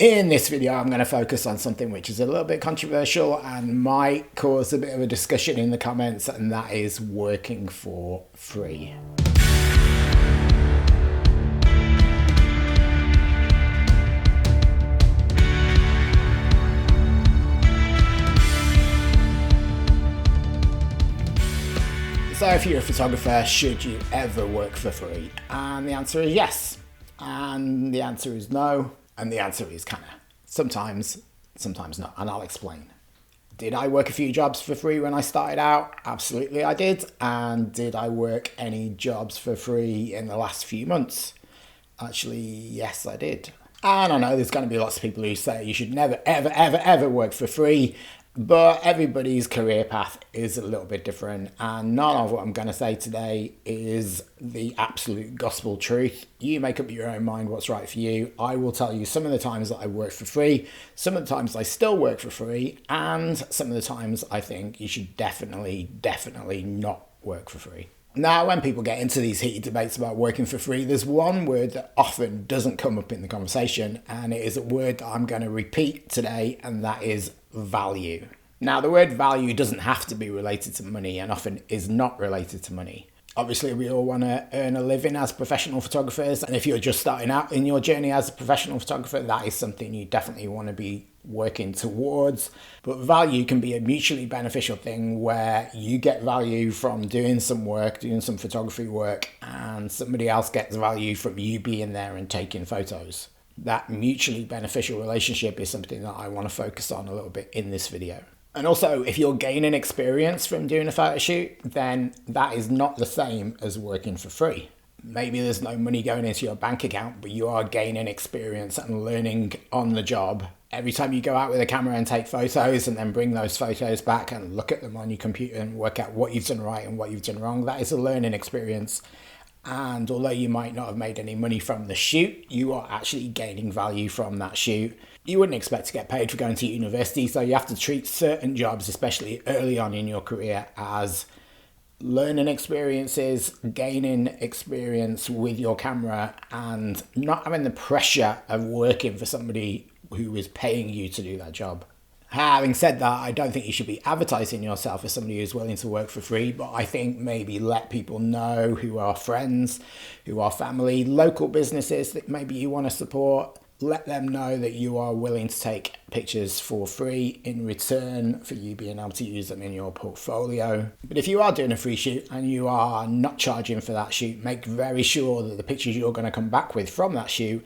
In this video, I'm going to focus on something which is a little bit controversial and might cause a bit of a discussion in the comments, and that is working for free. So if you're a photographer, should you ever work for free? And the answer is yes. And the answer is no. And the answer is kind of sometimes not. And I'll explain. Did I work a few jobs for free when I started out? Absolutely I did. And did I work any jobs for free in the last few months? Actually, yes, I did. And I know there's going to be lots of people who say you should never, ever work for free. But everybody's career path is a little bit different, and none of what I'm going to say today is the absolute gospel truth. You make up your own mind what's right for you. I will tell you some of the times that I work for free, some of the times I still work for free, and some of the times I think you should definitely not work for free. Now, when people get into these heated debates about working for free, there's one word that often doesn't come up in the conversation, and it is a word that I'm going to repeat today, and that is value. Now, the word value doesn't have to be related to money and often is not related to money. Obviously, we all want to earn a living as professional photographers, and if you're just starting out in your journey as a professional photographer, that is something you definitely want to be working towards. But value can be a mutually beneficial thing where you get value from doing some work, doing some photography work, and somebody else gets value from you being there and taking photos. That mutually beneficial relationship is something that I want to focus on a little bit in this video. And also, if you're gaining experience from doing a photo shoot, then that is not the same as working for free. Maybe there's no money going into your bank account, but you are gaining experience and learning on the job. Every time you go out with a camera and take photos and then bring those photos back and look at them on your computer and work out what you've done right and what you've done wrong, that is a learning experience. And although you might not have made any money from the shoot, you are actually gaining value from that shoot. You wouldn't expect to get paid for going to university, so you have to treat certain jobs, especially early on in your career, as learning experiences, gaining experience with your camera, and not having the pressure of working for somebody who is paying you to do that job. Having said that, I don't think you should be advertising yourself as somebody who's willing to work for free, but I think maybe let people know who are friends, who are family, local businesses that maybe you want to support. Let them know that you are willing to take pictures for free in return for you being able to use them in your portfolio. But if you are doing a free shoot and you are not charging for that shoot, make very sure that the pictures you're going to come back with from that shoot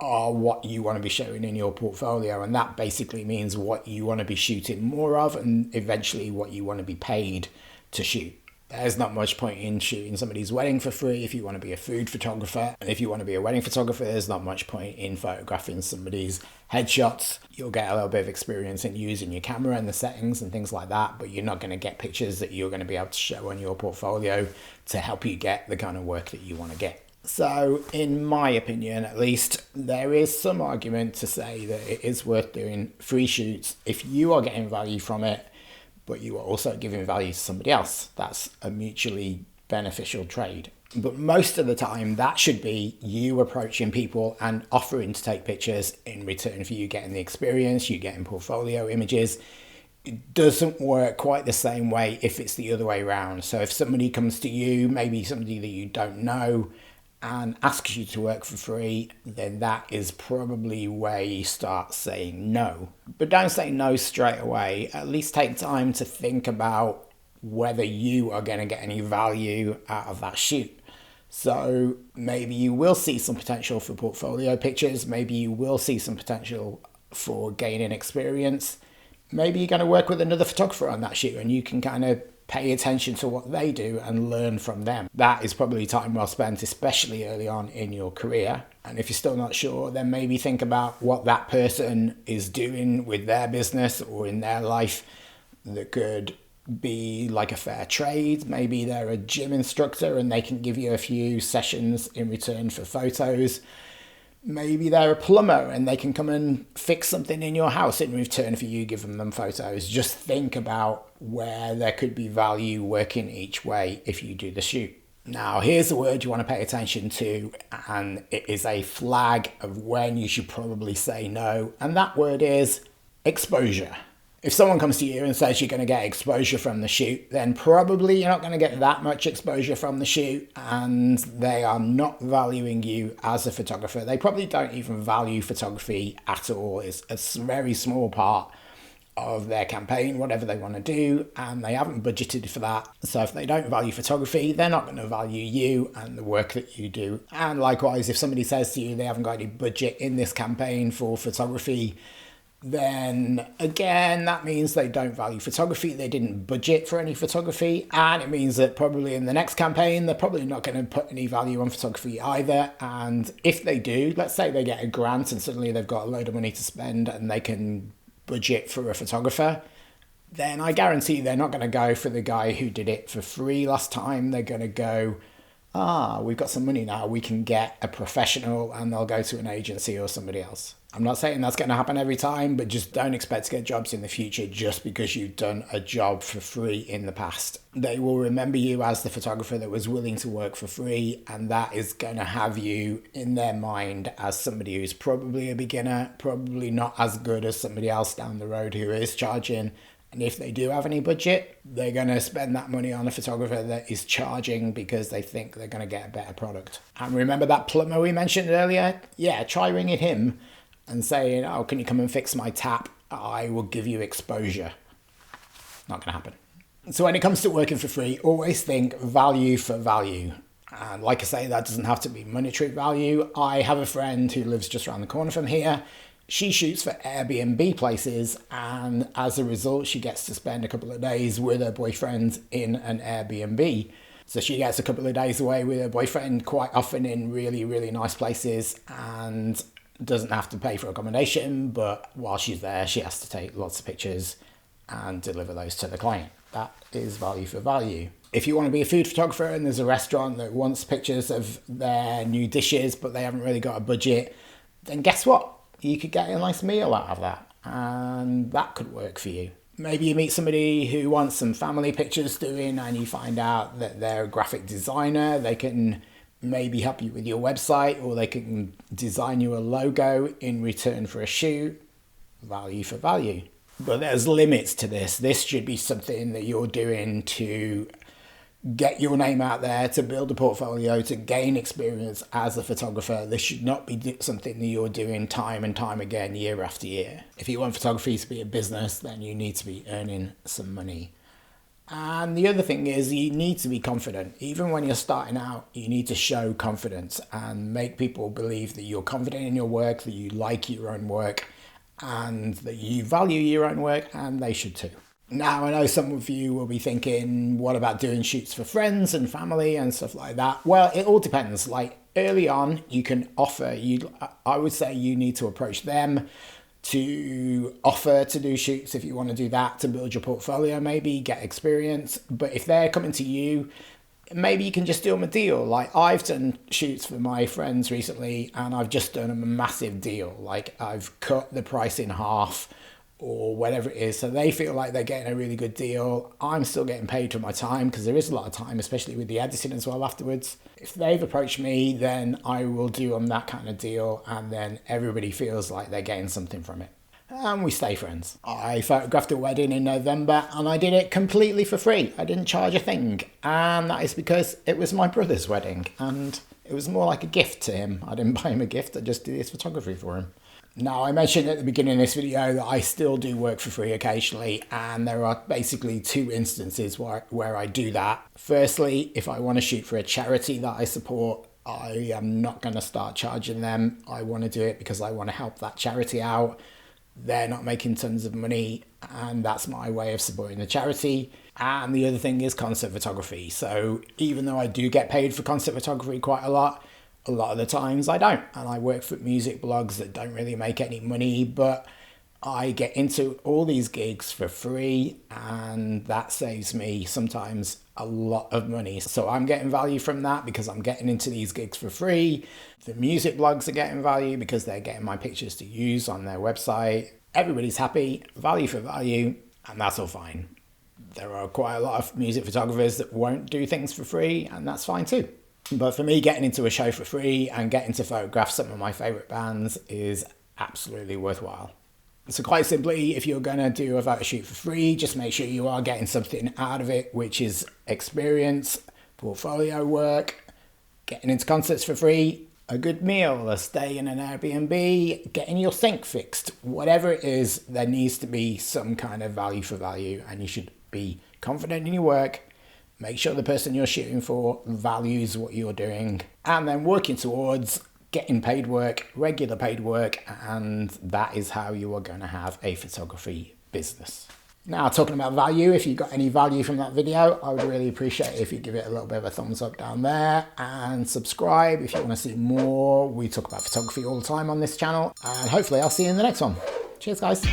are what you want to be showing in your portfolio, and that basically means what you want to be shooting more of and eventually what you want to be paid to shoot. There's not much point in shooting somebody's wedding for free if you want to be a food photographer, and if you want to be a wedding photographer, there's not much point in photographing somebody's headshots. You'll get a little bit of experience in using your camera and the settings and things like that, but you're not going to get pictures that you're going to be able to show on your portfolio to help you get the kind of work that you want to get. So, in my opinion at least, there is some argument to say that it is worth doing free shoots if you are getting value from it, but you are also giving value to somebody else. That's a mutually beneficial trade. But most of the time, that should be you approaching people and offering to take pictures in return for you getting the experience, you getting portfolio images. It doesn't work quite the same way if it's the other way around. So if somebody comes to you, maybe somebody that you don't know, and asks you to work for free, then that is probably where you start saying no. But don't say no straight away. At least take time to think about whether you are going to get any value out of that shoot. So maybe you will see some potential for portfolio pictures. Maybe you will see some potential for gaining experience. Maybe you're going to work with another photographer on that shoot and you can kind of pay attention to what they do and learn from them. That is probably time well spent, especially early on in your career. And if you're still not sure, then maybe think about what that person is doing with their business or in their life that could be like a fair trade. Maybe they're a gym instructor and they can give you a few sessions in return for photos. Maybe they're a plumber and they can come and fix something in your house in return for you giving them photos. Just think about where there could be value working each way if you do the shoot. Now, here's the word you want to pay attention to, and it is a flag of when you should probably say no, and that word is exposure. If someone comes to you and says you're going to get exposure from the shoot, then probably you're not going to get that much exposure from the shoot, and they are not valuing you as a photographer. They probably don't even value photography at all. It's a very small part of their campaign, whatever they want to do, and they haven't budgeted for that. So if they don't value photography, they're not going to value you and the work that you do. And likewise, if somebody says to you they haven't got any budget in this campaign for photography, then again, that means they don't value photography. They didn't budget for any photography, and it means that probably in the next campaign, they're probably not going to put any value on photography either. And if they do, let's say they get a grant and suddenly they've got a load of money to spend and they can budget for a photographer, then I guarantee they're not going to go for the guy who did it for free last time. They're going to go, we've got some money now, we can get a professional, and they'll go to an agency or somebody else. I'm not saying that's going to happen every time, but just don't expect to get jobs in the future just because you've done a job for free in the past. They will remember you as the photographer that was willing to work for free, and that is going to have you in their mind as somebody who's probably a beginner, probably not as good as somebody else down the road who is charging. And if they do have any budget, they're going to spend that money on a photographer that is charging because they think they're going to get a better product. And remember that plumber we mentioned earlier? Yeah, try ringing him and saying, can you come and fix my tap? I will give you exposure. Not going to happen. So when it comes to working for free, always think value for value. And like I say, that doesn't have to be monetary value. I have a friend who lives just around the corner from here. She shoots for Airbnb places, and as a result, she gets to spend a couple of days with her boyfriend in an Airbnb. So she gets a couple of days away with her boyfriend quite often in really, really nice places, and doesn't have to pay for accommodation, but while she's there, she has to take lots of pictures and deliver those to the client. That is value for value. If you want to be a food photographer and there's a restaurant that wants pictures of their new dishes, but they haven't really got a budget, then guess what? You could get a nice meal out of that, and that could work for you. Maybe you meet somebody who wants some family pictures doing, and you find out that they're a graphic designer. They can maybe help you with your website, or they can design you a logo in return for a shoot. Value for value. But there's limits to this. This should be something that you're doing to get your name out there, to build a portfolio, to gain experience as a photographer. This should not be something that you're doing time and time again, year after year. If you want photography to be a business, then you need to be earning some money. And the other thing is, you need to be confident. Even when you're starting out, you need to show confidence and make people believe that you're confident in your work, that you like your own work, and that you value your own work, and they should too. Now, I know some of you will be thinking, what about doing shoots for friends and family and stuff like that? Well, it all depends. Like early on, you can offer, I would say you need to approach them to offer to do shoots if you want to do that, to build your portfolio, maybe get experience. But if they're coming to you, maybe you can just do them a deal. Like I've done shoots for my friends recently, and I've just done a massive deal. Like I've cut the price in half, or whatever it is, so they feel like they're getting a really good deal. I'm still getting paid for my time, because there is a lot of time, especially with the editing as well afterwards. If they've approached me, then I will do them that kind of deal, and then everybody feels like they're getting something from it. And we stay friends. I photographed a wedding in November, and I did it completely for free. I didn't charge a thing, and that is because it was my brother's wedding, and it was more like a gift to him. I didn't buy him a gift, I just did his photography for him. Now, I mentioned at the beginning of this video that I still do work for free occasionally, and there are basically two instances where I do that. Firstly, if I want to shoot for a charity that I support, I am not going to start charging them. I want to do it because I want to help that charity out. They're not making tons of money, and that's my way of supporting the charity. And the other thing is concert photography. So even though I do get paid for concert photography quite a lot of the times I don't. And I work for music blogs that don't really make any money, but I get into all these gigs for free, and that saves me sometimes a lot of money. So I'm getting value from that because I'm getting into these gigs for free. The music blogs are getting value because they're getting my pictures to use on their website. Everybody's happy, value for value, and that's all fine. There are quite a lot of music photographers that won't do things for free, and that's fine too. But for me, getting into a show for free and getting to photograph some of my favourite bands is absolutely worthwhile. So quite simply, if you're going to do a photo shoot for free, just make sure you are getting something out of it, which is experience, portfolio work, getting into concerts for free, a good meal, a stay in an Airbnb, getting your sink fixed. Whatever it is, there needs to be some kind of value for value, and you should be confident in your work. Make sure the person you're shooting for values what you're doing, and then working towards getting paid work, regular paid work, and that is how you are going to have a photography business. Now, talking about value, if you got any value from that video, I would really appreciate it if you give it a little bit of a thumbs up down there, and subscribe if you want to see more. We talk about photography all the time on this channel, and hopefully I'll see you in the next one. Cheers, guys.